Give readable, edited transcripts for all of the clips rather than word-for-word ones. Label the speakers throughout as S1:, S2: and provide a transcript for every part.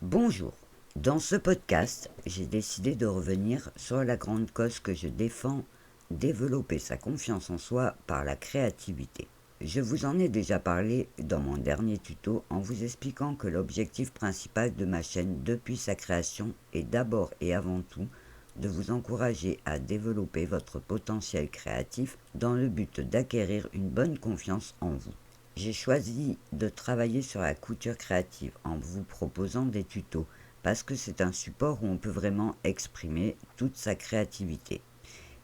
S1: Bonjour. Dans ce podcast, j'ai décidé de revenir sur la grande cause que je défends, développer sa confiance en soi par la créativité. Je vous en ai déjà parlé dans mon dernier tuto en vous expliquant que l'objectif principal de ma chaîne depuis sa création est d'abord et avant tout de vous encourager à développer votre potentiel créatif dans le but d'acquérir une bonne confiance en vous. J'ai choisi de travailler sur la couture créative en vous proposant des tutos parce que c'est un support où on peut vraiment exprimer toute sa créativité.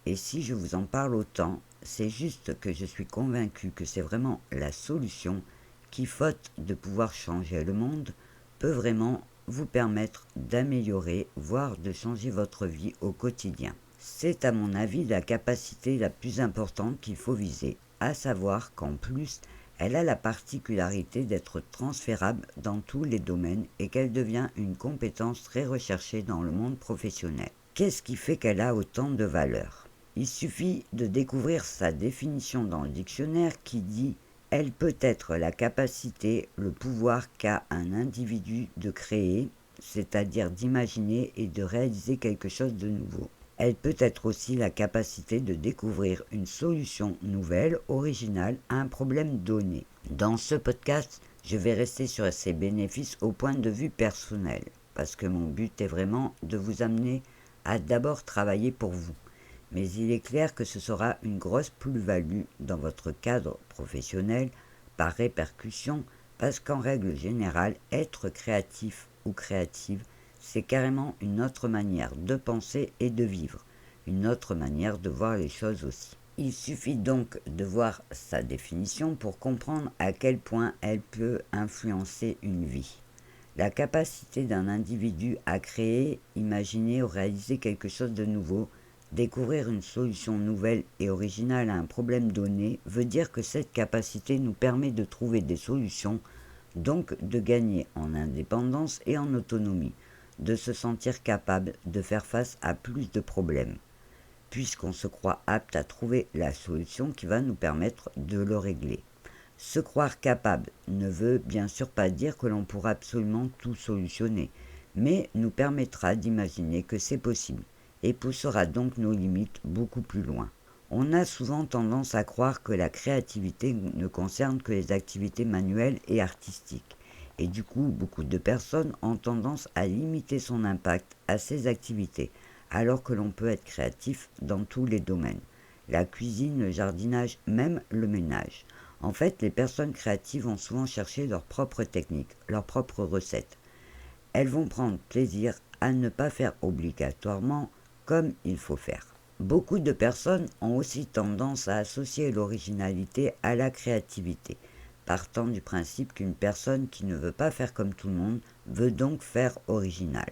S1: Et si je vous en parle autant, c'est juste que je suis convaincu que c'est vraiment la solution qui, faute de pouvoir changer le monde, peut vraiment vous permettre d'améliorer, voire de changer votre vie au quotidien. C'est à mon avis la capacité la plus importante qu'il faut viser, à savoir qu'en plus, elle a la particularité d'être transférable dans tous les domaines et qu'elle devient une compétence très recherchée dans le monde professionnel. Qu'est-ce qui fait qu'elle a autant de valeur ? Il suffit de découvrir sa définition dans le dictionnaire qui dit « Elle peut être la capacité, le pouvoir qu'a un individu de créer, c'est-à-dire d'imaginer et de réaliser quelque chose de nouveau. Elle peut être aussi la capacité de découvrir une solution nouvelle, originale à un problème donné. » Dans ce podcast, je vais rester sur ses bénéfices au point de vue personnel, parce que mon but est vraiment de vous amener à d'abord travailler pour vous. Mais il est clair que ce sera une grosse plus-value dans votre cadre professionnel par répercussion, parce qu'en règle générale, être créatif ou créative, c'est carrément une autre manière de penser et de vivre, une autre manière de voir les choses aussi. Il suffit donc de voir sa définition pour comprendre à quel point elle peut influencer une vie. La capacité d'un individu à créer, imaginer ou réaliser quelque chose de nouveau, découvrir une solution nouvelle et originale à un problème donné, veut dire que cette capacité nous permet de trouver des solutions, donc de gagner en indépendance et en autonomie, de se sentir capable de faire face à plus de problèmes, puisqu'on se croit apte à trouver la solution qui va nous permettre de le régler. Se croire capable ne veut bien sûr pas dire que l'on pourra absolument tout solutionner, mais nous permettra d'imaginer que c'est possible et poussera donc nos limites beaucoup plus loin. On a souvent tendance à croire que la créativité ne concerne que les activités manuelles et artistiques, et du coup beaucoup de personnes ont tendance à limiter son impact à ces activités, alors que l'on peut être créatif dans tous les domaines, la cuisine, le jardinage, même le ménage. En fait, les personnes créatives vont souvent chercher leur propre technique, leurs propres recettes. Elles vont prendre plaisir à ne pas faire obligatoirement comme il faut faire. Beaucoup de personnes ont aussi tendance à associer l'originalité à la créativité, partant du principe qu'une personne qui ne veut pas faire comme tout le monde veut donc faire original.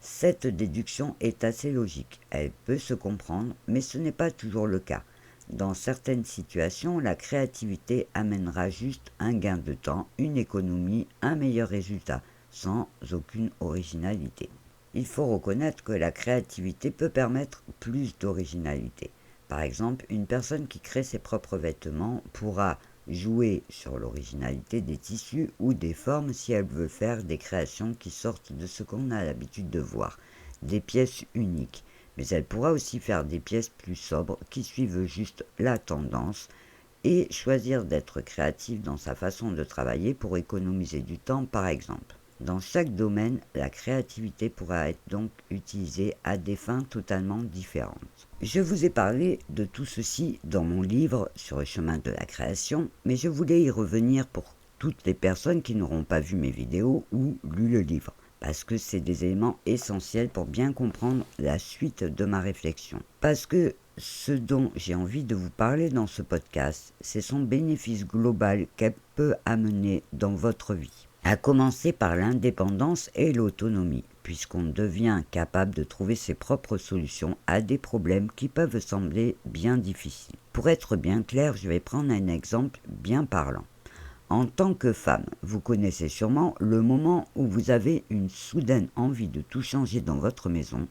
S1: Cette déduction est assez logique, elle peut se comprendre, mais ce n'est pas toujours le cas. Dans certaines situations, la créativité amènera juste un gain de temps, une économie, un meilleur résultat, sans aucune originalité. Il faut reconnaître que la créativité peut permettre plus d'originalité. Par exemple, une personne qui crée ses propres vêtements pourra jouer sur l'originalité des tissus ou des formes si elle veut faire des créations qui sortent de ce qu'on a l'habitude de voir, des pièces uniques. Mais elle pourra aussi faire des pièces plus sobres qui suivent juste la tendance et choisir d'être créative dans sa façon de travailler pour économiser du temps par exemple. Dans chaque domaine, la créativité pourra être donc utilisée à des fins totalement différentes. Je vous ai parlé de tout ceci dans mon livre sur le chemin de la création, mais je voulais y revenir pour toutes les personnes qui n'auront pas vu mes vidéos ou lu le livre, parce que c'est des éléments essentiels pour bien comprendre la suite de ma réflexion. Parce que ce dont j'ai envie de vous parler dans ce podcast, c'est son bénéfice global qu'elle peut amener dans votre vie. À commencer par l'indépendance et l'autonomie, puisqu'on devient capable de trouver ses propres solutions à des problèmes qui peuvent sembler bien difficiles. Pour être bien clair, je vais prendre un exemple bien parlant. En tant que femme, vous connaissez sûrement le moment où vous avez une soudaine envie de tout changer dans votre maison,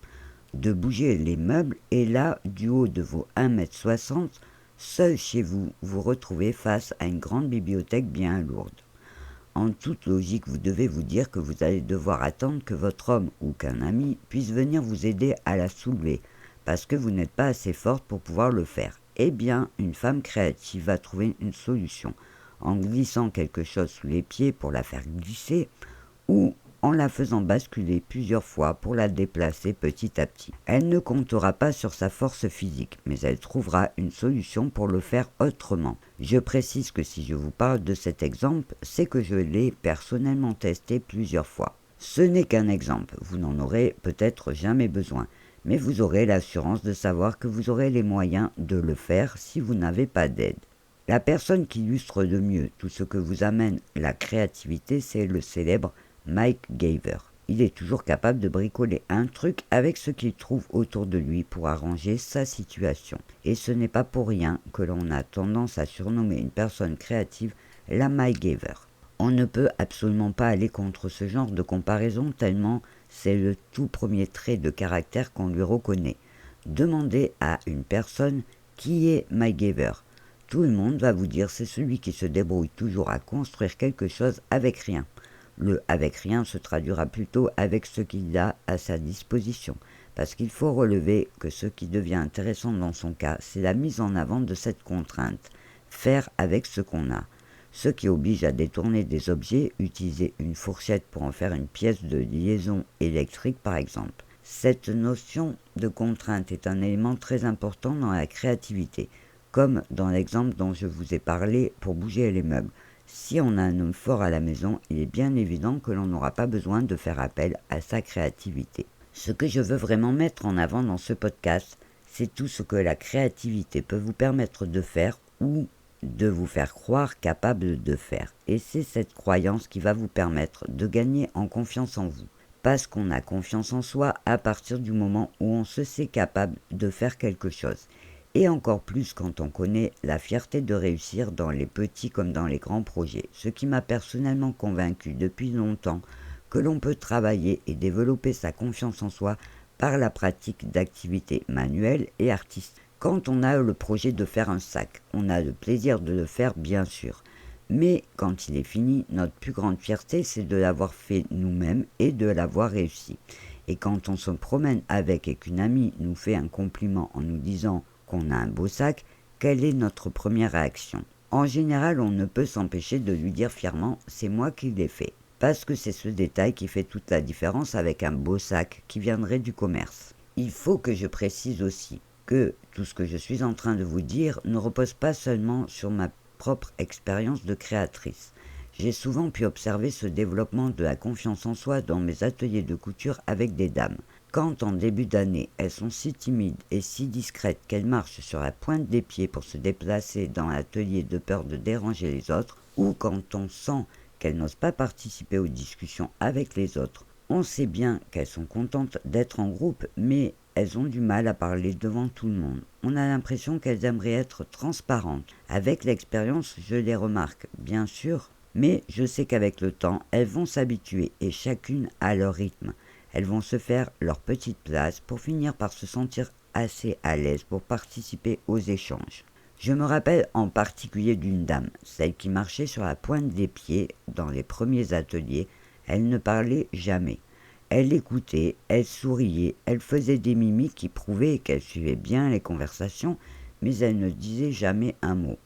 S1: de bouger les meubles et là, du haut de vos 1,60 m, seul chez vous, vous retrouvez face à une grande bibliothèque bien lourde. En toute logique, vous devez vous dire que vous allez devoir attendre que votre homme ou qu'un ami puisse venir vous aider à la soulever, parce que vous n'êtes pas assez forte pour pouvoir le faire. Eh bien, une femme créative va trouver une solution, en glissant quelque chose sous les pieds pour la faire glisser, ou en la faisant basculer plusieurs fois pour la déplacer petit à petit. Elle ne comptera pas sur sa force physique, mais elle trouvera une solution pour le faire autrement. Je précise que si je vous parle de cet exemple, c'est que je l'ai personnellement testé plusieurs fois. Ce n'est qu'un exemple, vous n'en aurez peut-être jamais besoin, mais vous aurez l'assurance de savoir que vous aurez les moyens de le faire si vous n'avez pas d'aide. La personne qui illustre de mieux tout ce que vous amène la créativité, c'est le célèbre Mike Gaver. Il est toujours capable de bricoler un truc avec ce qu'il trouve autour de lui pour arranger sa situation. Et ce n'est pas pour rien que l'on a tendance à surnommer une personne créative la Mike Gaver. On ne peut absolument pas aller contre ce genre de comparaison tellement c'est le tout premier trait de caractère qu'on lui reconnaît. Demandez à une personne qui est Mike Gaver. Tout le monde va vous dire c'est celui qui se débrouille toujours à construire quelque chose avec rien. Le avec rien se traduira plutôt avec ce qu'il a à sa disposition, parce qu'il faut relever que ce qui devient intéressant dans son cas, c'est la mise en avant de cette contrainte, faire avec ce qu'on a, ce qui oblige à détourner des objets, utiliser une fourchette pour en faire une pièce de liaison électrique par exemple. Cette notion de contrainte est un élément très important dans la créativité, comme dans l'exemple dont je vous ai parlé pour bouger les meubles. Si on a un homme fort à la maison, il est bien évident que l'on n'aura pas besoin de faire appel à sa créativité. Ce que je veux vraiment mettre en avant dans ce podcast, c'est tout ce que la créativité peut vous permettre de faire ou de vous faire croire capable de faire. Et c'est cette croyance qui va vous permettre de gagner en confiance en vous. Parce qu'on a confiance en soi à partir du moment où on se sait capable de faire quelque chose. Et encore plus quand on connaît la fierté de réussir dans les petits comme dans les grands projets, ce qui m'a personnellement convaincu depuis longtemps que l'on peut travailler et développer sa confiance en soi par la pratique d'activités manuelles et artistiques. Quand on a le projet de faire un sac, on a le plaisir de le faire bien sûr, mais quand il est fini, notre plus grande fierté c'est de l'avoir fait nous-mêmes et de l'avoir réussi. Et quand on se promène avec et qu'une amie nous fait un compliment en nous disant qu'on a un beau sac, quelle est notre première réaction? En général, on ne peut s'empêcher de lui dire fièrement « c'est moi qui l'ai fait », parce que c'est ce détail qui fait toute la différence avec un beau sac qui viendrait du commerce. Il faut que je précise aussi que tout ce que je suis en train de vous dire ne repose pas seulement sur ma propre expérience de créatrice. J'ai souvent pu observer ce développement de la confiance en soi dans mes ateliers de couture avec des dames. Quand en début d'année, elles sont si timides et si discrètes qu'elles marchent sur la pointe des pieds pour se déplacer dans l'atelier de peur de déranger les autres, ou quand on sent qu'elles n'osent pas participer aux discussions avec les autres, on sait bien qu'elles sont contentes d'être en groupe, mais elles ont du mal à parler devant tout le monde. On a l'impression qu'elles aimeraient être transparentes. Avec l'expérience, je les remarque, bien sûr, mais je sais qu'avec le temps, elles vont s'habituer et chacune à leur rythme. Elles vont se faire leur petite place pour finir par se sentir assez à l'aise pour participer aux échanges. Je me rappelle en particulier d'une dame, celle qui marchait sur la pointe des pieds dans les premiers ateliers. Elle ne parlait jamais. Elle écoutait, elle souriait, elle faisait des mimiques qui prouvaient qu'elle suivait bien les conversations, mais elle ne disait jamais un mot.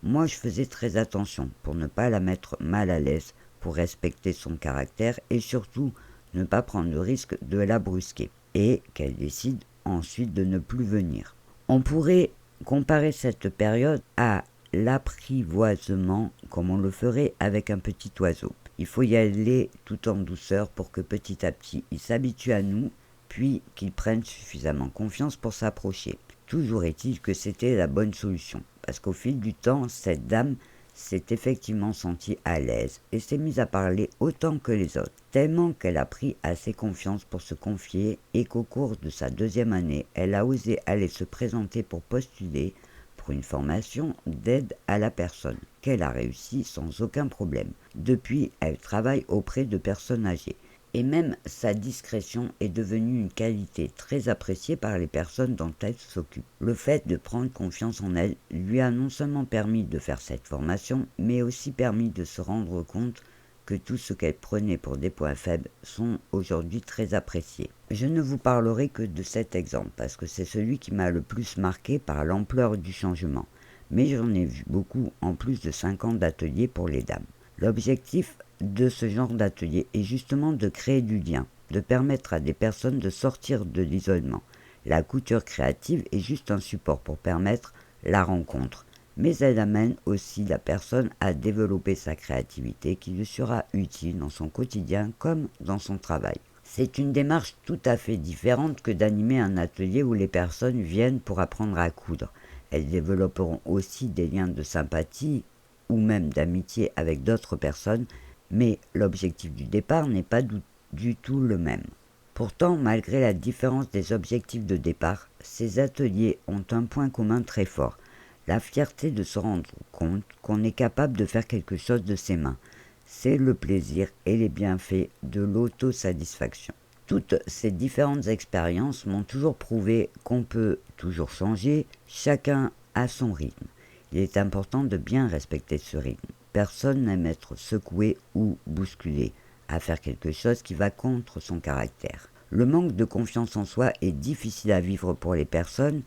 S1: Moi, je faisais très attention pour ne pas la mettre mal à l'aise, pour respecter son caractère et surtout ne pas prendre le risque de la brusquer et qu'elle décide ensuite de ne plus venir. On pourrait comparer cette période à l'apprivoisement comme on le ferait avec un petit oiseau. Il faut y aller tout en douceur pour que petit à petit il s'habitue à nous, puis qu'il prenne suffisamment confiance pour s'approcher. Toujours est-il que c'était la bonne solution, parce qu'au fil du temps, cette dame s'est effectivement sentie à l'aise et s'est mise à parler autant que les autres, tellement qu'elle a pris assez confiance pour se confier et qu'au cours de sa deuxième année, elle a osé aller se présenter pour postuler pour une formation d'aide à la personne, qu'elle a réussi sans aucun problème. Depuis, elle travaille auprès de personnes âgées. Et même sa discrétion est devenue une qualité très appréciée par les personnes dont elle s'occupe. Le fait de prendre confiance en elle lui a non seulement permis de faire cette formation, mais aussi permis de se rendre compte que tout ce qu'elle prenait pour des points faibles sont aujourd'hui très appréciés. Je ne vous parlerai que de cet exemple parce que c'est celui qui m'a le plus marqué par l'ampleur du changement. Mais j'en ai vu beaucoup en plus de 5 ans d'atelier pour les dames. L'objectif de ce genre d'atelier est justement de créer du lien, de permettre à des personnes de sortir de l'isolement. La couture créative est juste un support pour permettre la rencontre, mais elle amène aussi la personne à développer sa créativité qui lui sera utile dans son quotidien comme dans son travail. C'est une démarche tout à fait différente que d'animer un atelier où les personnes viennent pour apprendre à coudre. Elles développeront aussi des liens de sympathie ou même d'amitié avec d'autres personnes, mais l'objectif du départ n'est pas du tout le même. Pourtant, malgré la différence des objectifs de départ, ces ateliers ont un point commun très fort, la fierté de se rendre compte qu'on est capable de faire quelque chose de ses mains. C'est le plaisir et les bienfaits de l'autosatisfaction. Toutes ces différentes expériences m'ont toujours prouvé qu'on peut toujours changer, chacun à son rythme. Il est important de bien respecter ce rythme. Personne n'aime être secoué ou bousculé à faire quelque chose qui va contre son caractère. Le manque de confiance en soi est difficile à vivre pour les personnes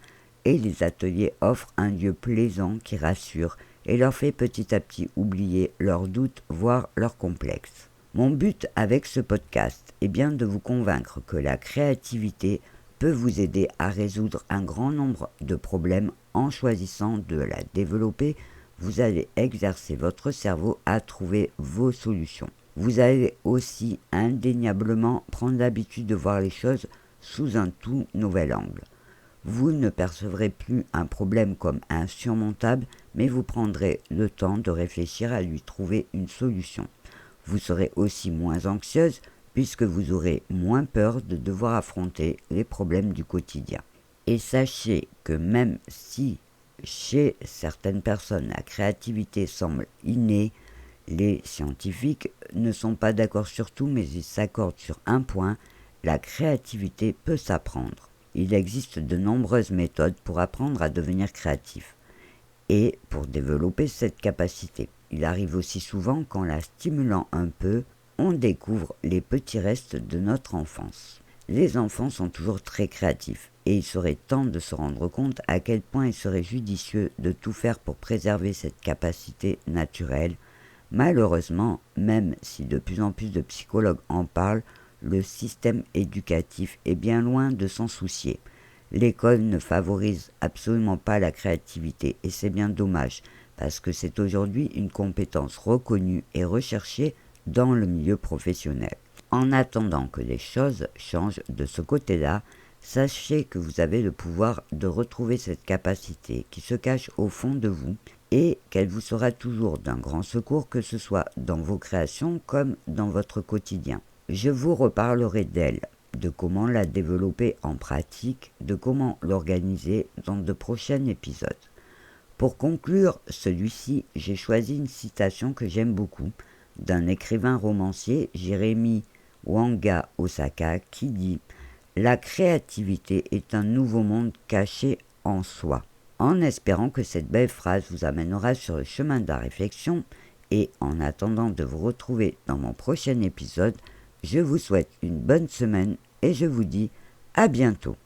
S1: et les ateliers offrent un lieu plaisant qui rassure et leur fait petit à petit oublier leurs doutes, voire leurs complexes. Mon but avec ce podcast est bien de vous convaincre que la créativité peut vous aider à résoudre un grand nombre de problèmes en choisissant de la développer. Vous allez exercer votre cerveau à trouver vos solutions. Vous allez aussi indéniablement prendre l'habitude de voir les choses sous un tout nouvel angle. Vous ne percevrez plus un problème comme insurmontable, mais vous prendrez le temps de réfléchir à lui trouver une solution. Vous serez aussi moins anxieuse puisque vous aurez moins peur de devoir affronter les problèmes du quotidien. Et sachez que même si chez certaines personnes la créativité semble innée, les scientifiques ne sont pas d'accord sur tout, mais ils s'accordent sur un point, la créativité peut s'apprendre. Il existe de nombreuses méthodes pour apprendre à devenir créatif et pour développer cette capacité. Il arrive aussi souvent qu'en la stimulant un peu, on découvre les petits restes de notre enfance. Les enfants sont toujours très créatifs et il serait temps de se rendre compte à quel point il serait judicieux de tout faire pour préserver cette capacité naturelle. Malheureusement, même si de plus en plus de psychologues en parlent, le système éducatif est bien loin de s'en soucier. L'école ne favorise absolument pas la créativité et c'est bien dommage parce que c'est aujourd'hui une compétence reconnue et recherchée dans le milieu professionnel. En attendant que les choses changent de ce côté-là, sachez que vous avez le pouvoir de retrouver cette capacité qui se cache au fond de vous et qu'elle vous sera toujours d'un grand secours, que ce soit dans vos créations comme dans votre quotidien. Je vous reparlerai d'elle, de comment la développer en pratique, de comment l'organiser dans de prochains épisodes. Pour conclure celui-ci, j'ai choisi une citation que j'aime beaucoup, d'un écrivain romancier, Jérémy Wanga Osaka, qui dit « La créativité est un nouveau monde caché en soi ». En espérant que cette belle phrase vous amènera sur le chemin de la réflexion et en attendant de vous retrouver dans mon prochain épisode, je vous souhaite une bonne semaine et je vous dis à bientôt.